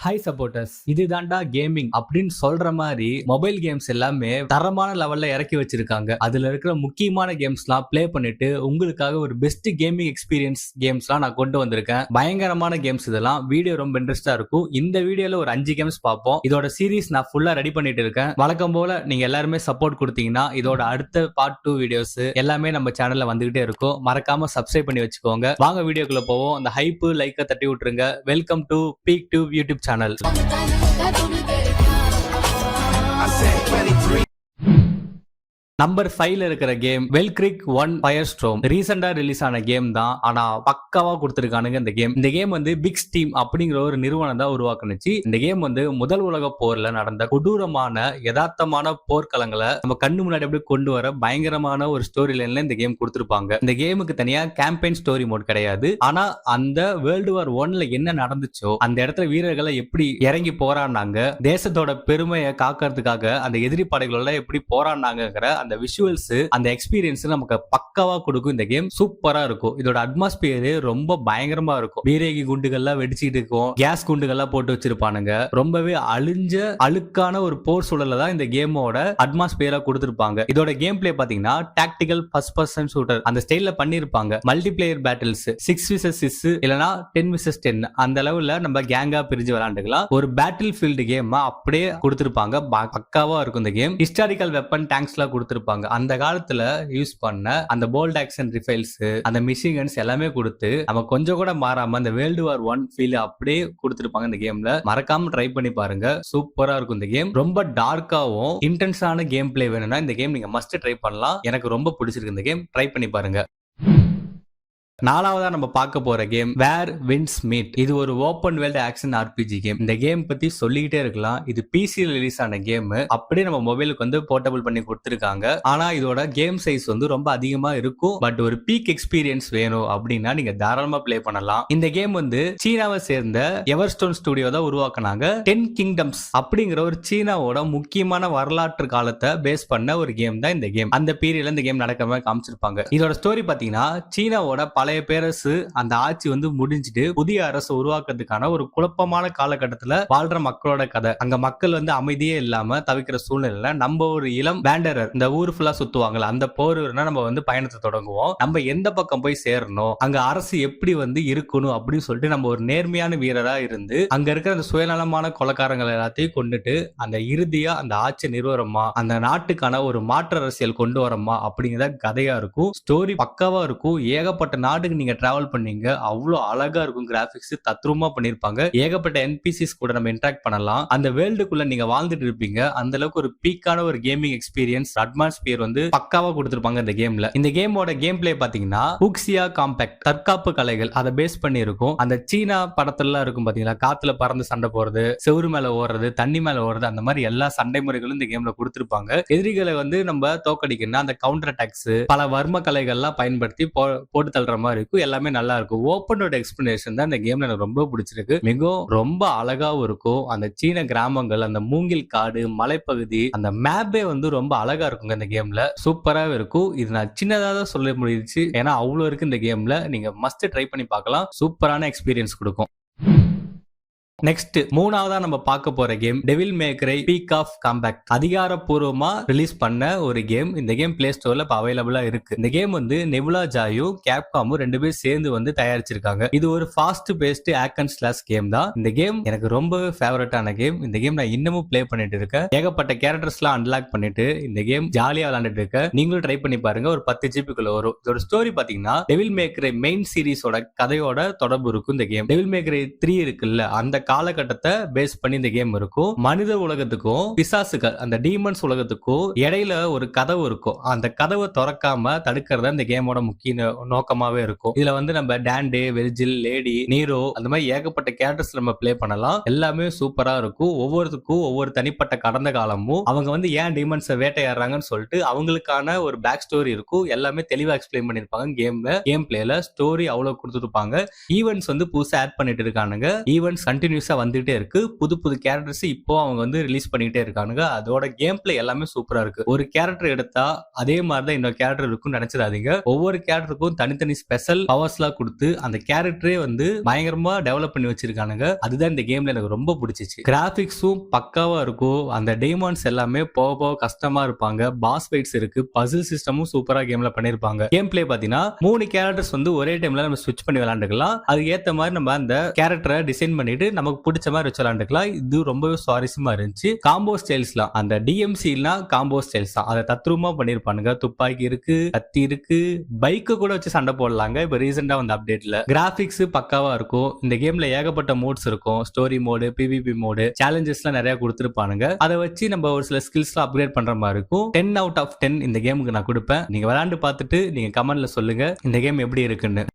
Hi supporters, இதுதான்டா gaming அப்படின்னு சொல்ற மாதிரி மொபைல் கேம்ஸ் எல்லாமே தரமான லெவல்ல இறக்கி வச்சிருக்காங்க. அதுல இருக்கிற முக்கியமான கேம்ஸ்லாம் ப்ளே பண்ணிட்டு உங்களுக்காக ஒரு பெஸ்ட் கேமிங் எக்ஸ்பீரியன்ஸ் கேம்ஸ்லாம் நான் கொண்டு வந்திருக்கேன். பயங்கரமான கேம்ஸ் இதெல்லாம். வீடியோ ரொம்ப இன்ட்ரெஸ்டா இருக்கும். இந்த வீடியோல ஒரு 5 கேம்ஸ் பார்ப்போம். இதோட சீரிஸ் நான் ஃபுல்லா ரெடி பண்ணிட்டு இருக்கேன். வழக்கம் போல நீங்க எல்லாருமே சப்போர்ட் கொடுத்தீங்கன்னா இதோட அடுத்த பார்ட் 2 வீடியோஸ் எல்லாமே நம்ம சேனல்ல வந்துகிட்டே இருக்கும். மறக்காம சப்ஸ்கிரைப் பண்ணி வச்சுக்கோங்க. வாங்க வீடியோக்குள்ள போவோம். அந்த ஹைப் லைக்க தட்டி விட்டுருங்க. Welcome to Peak Tube YouTube channel. Number 5ல இருக்கிற கேம் வெல்க்ரிக் 1 ஃபயர்ஸ்ட்ரோம். ரீசெண்டா ரிலீஸ் ஆன கேம் தான். ஆனா பக்காவா கொடுத்திருக்கானுங்க இந்த கேம். இந்த கேம் வந்து பிக் ஸ்டீம் அப்படிங்கிற ஒரு நிறுவனம் தான் உருவாக்குனுச்சு. இந்த கேம் வந்து முதல் உலக போர்ல நடந்த கொடூரமான யதார்த்தமான போர்க்களங்களை நம்ம கண்ணு முன்னாடி அப்படியே கொண்டு வர பயங்கரமான ஒரு ஸ்டோரி லைன்ல இந்த கேம் கொடுத்திருப்பாங்க. இந்த கேமுக்கு தனியா கேம்பெயின் ஸ்டோரி மோட் கிடையாது. ஆனா அந்த வேர்ல்டு வார் 1ல என்ன நடந்துச்சோ அந்த இடத்துல வீரர்களை எப்படி இறங்கி போராடினாங்க, தேசத்தோட பெருமையை காக்கிறதுக்காக அந்த எதிரி படைகளோட எப்படி போராடினாங்கிற அந்த விஷுவல்ஸ், அந்த எக்ஸ்பீரியன்ஸ் நமக்கு பக்காவா கொடுக்கும். இந்த கேம் சூப்பரா இருக்கும். இதோட அட்மாஸ்பியர் ரொம்ப பயங்கரமா இருக்கும். பீரங்கி குண்டுகள்லாம் வெடிச்சிட்டு இருக்கும், கேஸ் குண்டுகள்லாம் போட்டு வச்சிருப்பானுங்க. ரொம்பவே அழுக்கான ஒரு போர் சூழல்ல தான் இந்த கேமோட அட்மாஸ்பியரா கொடுத்திருப்பாங்க. இதோட கேம் பிளே பாத்தீங்கன்னா டாக்டிக்கல் ஃபர்ஸ்ட் பர்சன் ஷூட்டர் அந்த ஸ்டைல்ல பண்ணிருப்பாங்க. மல்டிபிளேயர் பேட்டில்ஸ் 6 vs 6 இல்லனா 10 vs 10 அந்த லெவல்ல நம்ம கேங்கா பிரிஞ்சு விளையாண்டுக்கலாம். ஒரு பேட்டில் ஃபீல்டு கேம் அப்படியே கொடுத்திருப்பாங்க. பக்காவா இருக்கும் இந்த கேம். ஹிஸ்டாரிக்கல் வெப்பன் டேங்க்ஸ்லாம் கொடுத்திருப்பாங்க. அந்த காலத்துல யூஸ் பண்ண அந்த போல்ட் ஆக்ஷன் ரிஃபைல்ஸ், அந்த மிஷின் கன்ஸ் எல்லாமே கொடுத்து நம்ம கொஞ்சம் கூட மாறாம அந்த வேர்ல்டு வார் 1 ஃபீல் அப்படியே கொடுத்திருப்பாங்க இந்த கேம்ல. மறக்காம ட்ரை பண்ணி பாருங்க. சூப்பரா இருக்கும் இந்த கேம். ரொம்ப டார்க்காவும் இன்டென்ஸான கேம் பிளே வேணும்னா இந்த கேம் நீங்க மஸ்ட் ட்ரை பண்ணலாம். எனக்கு ரொம்ப பிடிச்சிருக்கு இந்த கேம். ட்ரை பண்ணி பாருங்க. நாலாவதா நம்ம பார்க்க போற கேம் வேர் விண்ட்ஸ் மீட். இது ஒரு open world action RPG game. இந்த கேம் பத்தி சொல்லிக்கிட்டே இருக்கலாம். இது பிசி ரிலீஸ் ஆன கேம். அப்படியே நம்ம மொபைலுக்கு வந்து போர்ட்டபிள் பண்ணி கொடுத்திருக்காங்க. ஆனா இதோட கேம் சைஸ் வந்து ரொம்ப அதிகமா இருக்கும். பட் ஒரு பீக் எக்ஸ்பீரியன்ஸ் வேணும் அப்படின்னா நீங்க தாராளமா பிளே பண்ணலாம். இந்த கேம் வந்து சீனாவை சேர்ந்த எவர்ஸ்டோன் ஸ்டுடியோ தான் உருவாக்குனாங்க. 10 கிங்டம்ஸ் அப்படிங்கிற ஒரு சீனாவோட முக்கியமான வரலாற்று காலத்தை பேஸ் பண்ண ஒரு கேம் தான் இந்த கேம். அந்த பீரியட்ல இந்த கேம் நடக்காம காமிச்சிருப்பாங்க. இதோட ஸ்டோரி பாத்தீங்கன்னா சீனாவோட பழைய பேரரசு அந்த ஆட்சி வந்து முடிஞ்சிட்டு புதிய அரசு உருவாக்குறதுக்கான ஒரு குழப்பமான காலகட்டத்துல வாழ்ற மக்களோட கதை. அங்க மக்கள் வந்து அமைதியே இல்லாம தவிக்கிற சூழ்நிலையில நம்ம ஒரு இளம் பேண்டரர் இந்த ஊர் ஃபுல்லா சுத்துவாங்கல்ல, அந்த போர்னா நம்ம வந்து பயணத்தை தொடங்குவோம். நம்ம எந்த பக்கம் போய் சேரணும், அங்க அரசு எப்படி வந்து இருக்கணும் அப்படின்னு சொல்லிட்டு நம்ம ஒரு நேர்மையான வீரரா இருந்து அங்க இருக்கிற அந்த சுயநலமான கொலைக்காரங்கள் எல்லாத்தையும் கொண்டுட்டு அந்த இறுதியா அந்த ஆட்சி நிறுவனமா அந்த நாட்டுக்கான ஒரு மாற்று அரசியல் கொண்டு வரமா அப்படிங்கிற கதையா இருக்கும். ஸ்டோரி பக்காவா இருக்கும். ஏகப்பட்ட நாட்டுக்கு நீங்க டிராவல் பண்ணீங்க. அவ்வளவு அழகா இருக்கும். கிராபிக்ஸ் தத்ரூபமா பண்ணிருப்பாங்க. ஏகப்பட்ட என்பிசிஸ் கூட நம்ம இன்டராக்ட் பண்ணலாம். அந்த வேர்ல்டுக்குள்ள நீங்க வாழ்ந்துட்டு இருப்பீங்க. அந்த அளவுக்கு ஒரு பீக்கான ஒரு கேமிங் எக்ஸ்பீரியன்ஸ் அட்மாஸ்பியர் வந்து பக்காவா கொடுத்திருப்பாங்க இந்த கேம்ல. இந்த கேமோட கேம் பிளே பாத்தீங்கன்னா புக்ஸியா காம்பாக்ட் தற்காப்பு கலைகள் அதை பேஸ் பண்ணி இருக்கும். அந்த சீனா படத்துல இருக்கும் பாத்தீங்களா, காத்துல பறந்து சண்டை போறது, செவுரு மேல ஓடுறது, தண்ணி மேல ஓடுறது, அந்த மாதிரி எல்லா சண்டை முறைகளும் இந்த கேம்ல கொடுத்திருப்பாங்க. எதிரிகளை வந்து நம்ம தோக்கடிக்கணும் அந்த கவுண்டர் அட்டாக்ஸ் பல வர்ம கலைகள்லாம் பயன்படுத்தி போட்டு தள்ளுற மாதிரி இருக்கும். எல்லாமே நல்லா இருக்கும். ஓப்பனோட எக்ஸ்பிளனேஷன் தான் இந்த கேம்ல எனக்கு ரொம்ப பிடிச்சிருக்கு. மிகவும் ரொம்ப அழகாவும் இருக்கும். அந்த சீன கிராமங்கள், அந்த மூங்கில் காடு, மலைப்பகுதி, அந்த மேப்பே வந்து ரொம்ப அழகா இருக்குங்க இந்த கேம்ல. சூப்பராவே இருக்கும். இது நான் சின்னதா தான் சொல்ல முடியுது. ஏன்னா அவ்வளவு இருக்கு இந்த கேம்ல. நீங்க மஸ்ட் ட்ரை பண்ணி பார்க்கலாம். சூப்பரான எக்ஸ்பீரியன்ஸ் கொடுக்கும். நெக்ஸ்ட் மூணாவதா நம்ம பார்க்க போற game Devil May Cry Peak of Combat. அதிகாரப்பூர்வமா ரிலீஸ் பண்ண ஒரு கேம். இந்த கேம் பிளே ஸ்டோர்ல அவைலபிளா இருக்கு. இந்த கேம் வந்து நெபுலா ஜாயும் கேப்காமும் ரெண்டு பேரும் சேர்ந்து வந்து தயாரிச்சிருக்காங்க. இது ஒரு fast paced action slash game தான். இந்த கேம் எனக்கு ரொம்பவே ஃபேவரட்டான கேம். இந்த கேம் நான் இன்னமும் பிளே பண்ணிட்டு இருக்கேன். ஏகப்பட்ட கேரக்டர்ஸ் எல்லாம் அன்லாக் பண்ணிட்டு இந்த கேம் ஜாலியா விளையாண்டுட்டு இருக்கேன். நீங்களும் ட்ரை பண்ணி பாருங்க. ஒரு 10 ஜிபிக்குள்ள வரும். இதோட ஸ்டோரி பாத்தீங்கன்னா டெவில் மே கிரை மெயின் சீரிஸோட கதையோட தொடர்பு இருக்கும். இந்த கேம் டெவில் மே கிரை 3 இருக்குல்ல, அந்த காலகட்டத்தை பேஸ் பண்ணி இந்த கேம் இருக்கும். மனித உலகத்துக்கும் பிசாசுகள் அந்த டீமன்ஸ் உலகத்துக்கும் இடையில ஒரு கதவு இருக்கும். அந்த கதவை திறக்காம தடுக்கிறத இந்த கேமோட முக்கிய நோக்கமாவே இருக்கும். இதுல வந்து நம்ம டாண்டே, வெர்ஜில், லேடி, நீரோ அந்த மாதிரி ஏகப்பட்ட கேரக்டர்ஸ் நம்ம பிளே பண்ணலாம். எல்லாமே சூப்பரா இருக்கும். ஒவ்வொருத்துக்கும் ஒவ்வொரு தனிப்பட்ட கடந்த காலமும் அவங்க வந்து ஏன் டீமன்ஸை வேட்டையாடுறாங்கன்னு சொல்லிட்டு அவங்களுக்கான ஒரு பேக் ஸ்டோரி இருக்கும். எல்லாமே தெளிவா எக்ஸ்பிளைன் பண்ணிருப்பாங்க கேம் பிளேல. ஸ்டோரி அவ்வளவு கொடுத்துருப்பாங்க. ஈவென்ட்ஸ் வந்து புதுசா ஆட் பண்ணிட்டு இருக்கானுங்க. ஈவென்ட்ஸ் கண்டினியூ கண்டினியூஸா வந்துட்டே இருக்கு. புது புது கேரக்டர்ஸ் இப்போ அவங்க வந்து ரிலீஸ் பண்ணிட்டே இருக்கானுங்க. அதோட கேம் பிளே எல்லாமே சூப்பரா இருக்கு. ஒரு கேரக்டர் எடுத்தா அதே மாதிரி தான் இன்னொரு கேரக்டர் இருக்கும்னு நினைச்சிடாதீங்க. ஒவ்வொரு கேரக்டருக்கும் தனித்தனி ஸ்பெஷல் பவர்ஸ்லாம் கொடுத்து அந்த கேரக்டரே வந்து பயங்கரமா டெவலப் பண்ணி வச்சிருக்கானுங்க. அதுதான் இந்த கேம்ல எனக்கு ரொம்ப பிடிச்சிச்சு. கிராபிக்ஸும் பக்காவா இருக்கும். அந்த டேமான்ஸ் எல்லாமே போக போக கஷ்டமா இருப்பாங்க. பாஸ் ஃபைட்ஸ் இருக்கு. பசில் சிஸ்டமும் சூப்பரா கேம்ல பண்ணிருப்பாங்க. கேம் பிளே பாத்தீங்கன்னா 3 கேரக்டர்ஸ் வந்து ஒரே டைம்ல நம்ம ஸ்விட்ச் பண்ணி விளையாண்டுக்கலாம். அதுக்கு ஏத்த மாதிரி நம்ம அந்த கேரக்டரை டிசைன் பண்ணிட்டு நமக்கு பிடிச்ச மாதிரி வச்சு விளையாண்டுக்கலாம். இது ரொம்பவே சுவாரஸ்யமா இருந்துச்சு. காம்போ ஸ்டைல்ஸ்லாம் அந்த டிஎம்சினா காம்போ ஸ்டைல்ஸ் தான். அதை தத்ரூபமா பண்ணிருப்பானுங்க. துப்பாக்கி இருக்கு, கத்தி இருக்கு, பைக்கு கூட வச்சு சண்டை போடலாங்க. இப்ப ரீசெண்டா வந்த அப்டேட்ல கிராபிக்ஸ் பக்காவா இருக்கும். இந்த கேம்ல ஏகப்பட்ட மோட்ஸ் இருக்கும். ஸ்டோரி மோடு, பிவிபி மோடு, சேலஞ்சஸ்லாம் நிறைய கொடுத்திருப்பானுங்க. அதை வச்சு நம்ம ஒரு சில ஸ்கில்ஸ்லாம் அப்கிரேட் பண்ற மாதிரி இருக்கும். 10 out of 10 இந்த கேமுக்கு நான் கொடுப்பேன். நீங்க விளையாண்டு பார்த்துட்டு நீங்க கமெண்ட்ல சொல்லுங்க இந்த கேம் எப்படி இருக்குன்னு.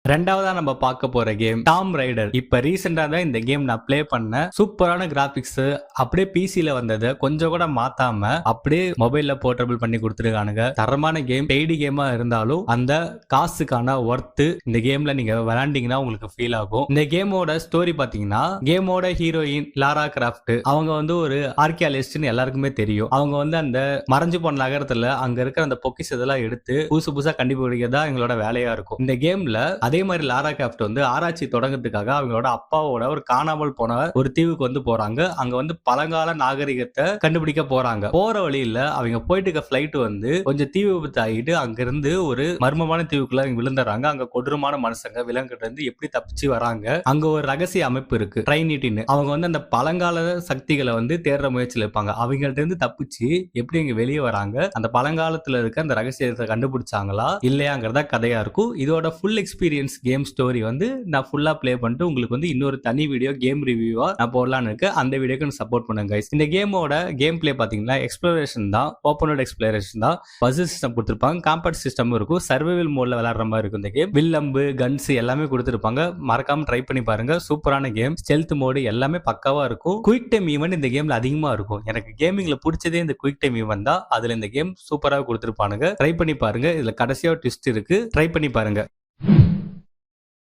ரெண்டாவதா நம்ம பார்க்க போற கேம் டாம் ரைடர். இப்ப ரீசெண்டா தான் இந்த கேம் நான் பிளே பண்ணேன். சூப்பரான கிராபிக்ஸ், அப்படியே பிசில வந்ததை கொஞ்சம் கூட மாத்தாம அப்படியே மொபைல்ல போர்ட்டபிள் பண்ணி கொடுத்துருக்கானுங்க. தரமான கேம். பெய்டு கேமா இருந்தாலும் அந்த காசுக்கான ஒர்த்து இந்த கேம்ல நீங்க விளையாண்டீங்கன்னா உங்களுக்கு ஃபீல் ஆகும். இந்த கேமோட ஸ்டோரி பாத்தீங்கன்னா, கேமோட ஹீரோயின் லாரா கிராஃப்ட் அவங்க வந்து ஒரு ஆர்கியாலஜிஸ்ட்னு எல்லாருக்குமே தெரியும். அவங்க வந்து அந்த மறைஞ்சு போன நகரத்துல அங்க இருக்கிற அந்த பொக்கிஷத்தெல்லாம் எடுத்து புதுசா கண்டுபிடிக்கிறதா எங்களோட வேலையா இருக்கும். இந்த கேம்ல அதே மாதிரி லாரா கிராஃப்ட் வந்து ஆராய்ச்சி தொடங்கிறதுக்காக அவங்களோட அப்பாவோட ஒரு காணாமல் போன ஒரு தீவுக்கு வந்து போறாங்க. அங்க வந்து பழங்கால நாகரிகத்தை கண்டுபிடிக்க போறாங்க. போற வழியில அவங்க போயிட்டு இருக்க பிளைட் வந்து கொஞ்சம் தீ விபத்து ஆகிட்டு அங்க இருந்து ஒரு மர்மமான தீவுக்குள்ள விழுந்துறாங்க. அங்க கொடூரமான மனுஷங்க விலங்குகிட்ட இருந்து எப்படி தப்பிச்சு வராங்க. அங்க ஒரு ரகசிய அமைப்பு இருக்கு, ட்ரைனிட்டின்னு. அவங்க வந்து அந்த பழங்கால சக்திகளை வந்து தேடுற முயற்சியில் இருப்பாங்க. அவங்கள்ட்ட இருந்து தப்பிச்சு எப்படி இங்க வெளியே வராங்க, அந்த பழங்காலத்துல இருக்க அந்த ரகசியத்தை கண்டுபிடிச்சாங்களா இல்லையாங்கிறதா கதையா இருக்கும். இதோட ஃபுல் எக்ஸ்பீரியன்ஸ் கேம் ஸ்டோரி வந்து நான் ஃபுல்லா ப்ளே பண்ணிட்டு உங்களுக்கு வந்து இன்னொரு தனி வீடியோ கேம் ரிவ்யூவா நான் போடலான்னு இருக்கேன். அந்த வீடியோக்கு சப்போர்ட் பண்ணுங்க guys. இந்த கேமோட கேம் பிளே பாத்தீங்கன்னா எக்ஸ்ப்ளோரேஷன் தான், ஓப்பன் வேர்ல்ட் எக்ஸ்ப்ளோரேஷன் தான். பசில் சிஸ்டம் கொடுத்திருப்பாங்க, காம்பேட் சிஸ்டம் இருக்கும், சர்வைவல் மோட்ல விளையாடுற மாதிரி இருக்கும். இந்த கேம் வில்லம்பு கன்ஸ் எல்லாமே கொடுத்திருப்பாங்க. மறக்காம ட்ரை பண்ணி பாருங்க. சூப்பரான கேம். ஸ்டெல்த் மோடு எல்லாமே பக்காவா இருக்கும். குயிக் டைம் ஈவென்ட் இந்த கேம்ல அதிகமா இருக்கும். எனக்கு கேமிங்ல பிடிச்சதே இந்த குயிக் டைம் ஈவென்ட் தான். அதுல இந்த கேம் சூப்பரா கொடுத்திருப்பானுங்க. ட்ரை பண்ணி பாருங்க. இதுல கடைசியா ட்விஸ்ட் இருக்கு, ட்ரை பண்ணி பாருங்க.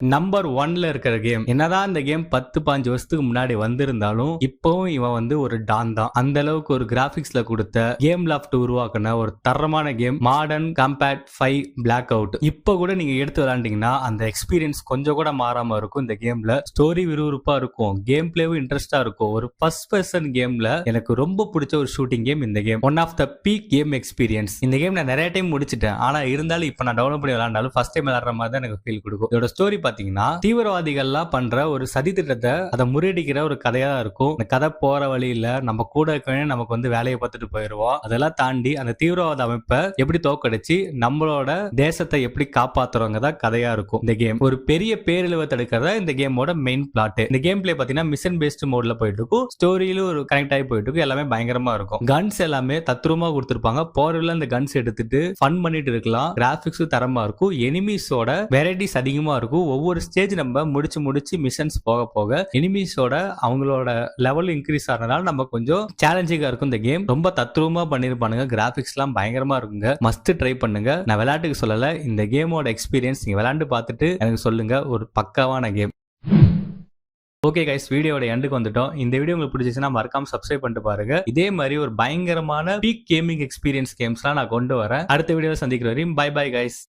நம்பர் 1ல இருக்கிற கேம். என்னதான் இந்த கேம் 10-15 வருஷத்துக்கு முன்னாடி வந்திருந்தாலும் இப்பவும் இவன் வந்து ஒரு டான் தான். அந்த அளவுக்கு ஒரு கிராபிக்ஸ்ல கொடுத்த கேம் லாஃப்ட் உருவாக்குன ஒரு தரமான game Modern Combat 5 Blackout. இப்ப கூட நீங்க எடுத்து விளையாண்டீங்கன்னா அந்த எக்ஸ்பீரியன்ஸ் கொஞ்சம் கூட மாறாம இருக்கும். இந்த கேம்ல ஸ்டோரி விறுவிறுப்பா இருக்கும், கேம் பிளேவும் இன்ட்ரெஸ்டா இருக்கும். ஒரு ஃபர்ஸ்ட் பர்சன் கேம்ல எனக்கு ரொம்ப பிடிச்ச ஒரு ஷூட்டிங் கேம் இந்த கேம். One of the peak game experience. இந்த கேம் நான் நிறைய டைம் முடிச்சிட்டேன். ஆனா இருந்தாலும் இப்ப நான் டவுன்லோட் பண்ணி விளையாண்டாலும் ஃபர்ஸ்ட் டைம் விளையாடுற மாதிரி தான் எனக்கு ஃபீல் கொடுக்கும். இதோட ஸ்டோரி பாத்தீங்கன்னா, தீவிரவாதிகள்லாம் பண்ற ஒரு சதி திட்டத்தை அதை முறியடிக்கிற ஒரு கதையா இருக்கும். இந்த கதை போற வழியில நம்ம கூட இருக்கவே நமக்கு வந்து வேலையை பார்த்துட்டு போயிருவோம். அதெல்லாம் தாண்டி அந்த தீவிரவாத அமைப்பை எப்படி தோக்கடிச்சு நம்மளோட தேசத்தை எப்படி காப்பாத்துறவங்க கதையா இருக்கும். இந்த கேம் ஒரு பெரிய பேரிழவை தடுக்கிறதா இந்த கேமோட மெயின் பிளாட். இந்த கேம் பிளே பாத்தீங்கன்னா மிஷன் பேஸ்ட் மோட்ல போயிட்டு இருக்கும். ஸ்டோரியில ஒரு கனெக்ட் ஆகி போயிட்டு இருக்கும். எல்லாமே பயங்கரமா இருக்கும். கன்ஸ் எல்லாமே தத்ரூபமா கொடுத்திருப்பாங்க. போர்ல அந்த கன்ஸ் எடுத்துட்டு ஃபன் பண்ணிட்டு இருக்கலாம். கிராபிக்ஸ் தரமா இருக்கும். எனிமீஸோட வெரைட்டிஸ் அதிகமா இருக்கும். ஒவ்வொரு ஸ்டேஜ் நம்ம முடிச்சு மிஷன்ஸ் போக போக எனிமீஸோட அவங்களோட லெவல் இன்க்ரீஸ் ஆனதால நம்ம கொஞ்சம் சேலஞ்சிங்கா இருக்கும். இந்த கேம் ரொம்ப தத்ரூபமா பண்ணிருப்பானுங்க. கிராபிக்ஸ் எல்லாம் பயங்கரமா இருக்குங்க. மஸ்ட் ட்ரை பண்ணுங்க. நான் விளையாட்டுக்கு சொல்லல, இந்த கேமோட எக்ஸ்பீரியன்ஸ் நீங்க விளையாண்டு பார்த்துட்டு எனக்கு சொல்லுங்க. ஒரு பக்காவான கேம். ஓகே கைஸ், வீடியோட எண்டுக்கு வந்துட்டோம். இந்த வீடியோ உங்களுக்கு பிடிச்சிச்சுன்னா மறக்காம சப்ஸ்கிரைப் பண்ணிட்டு பாருங்க. இதே மாதிரி ஒரு பயங்கரமான பீக் கேமிங் எக்ஸ்பீரியன்ஸ் கேம்ஸ்லாம் நான் கொண்டு வரேன். அடுத்த வீடியோல சந்திக்கிற வரையும் பை பை கைஸ்.